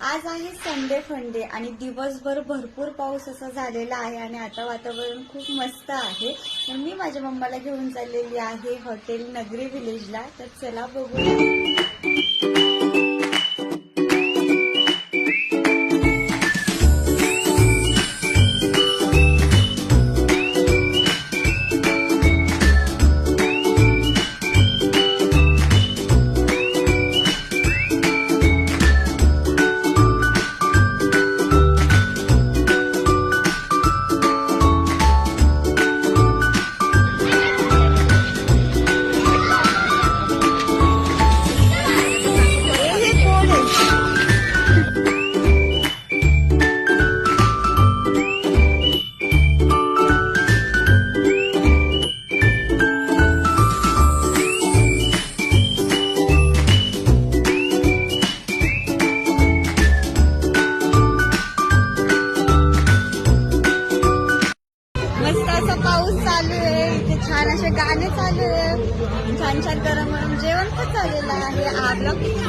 आज आहे संडे फंडे आणि दिवसभर भरपूर पाऊस असा झालेला आहे आणि आता वातावरण खूप मस्त आहे. तर मी माझ्या मम्माला घेऊन चाललेली आहे हॉटेल नगरी विलेजला. तर चला बघूया. पाऊस चालू आहे, इथे छान असे गाणे चालू आहे, छान छान गरम गरम जेवण पण चाललेलं आहे. आपला किती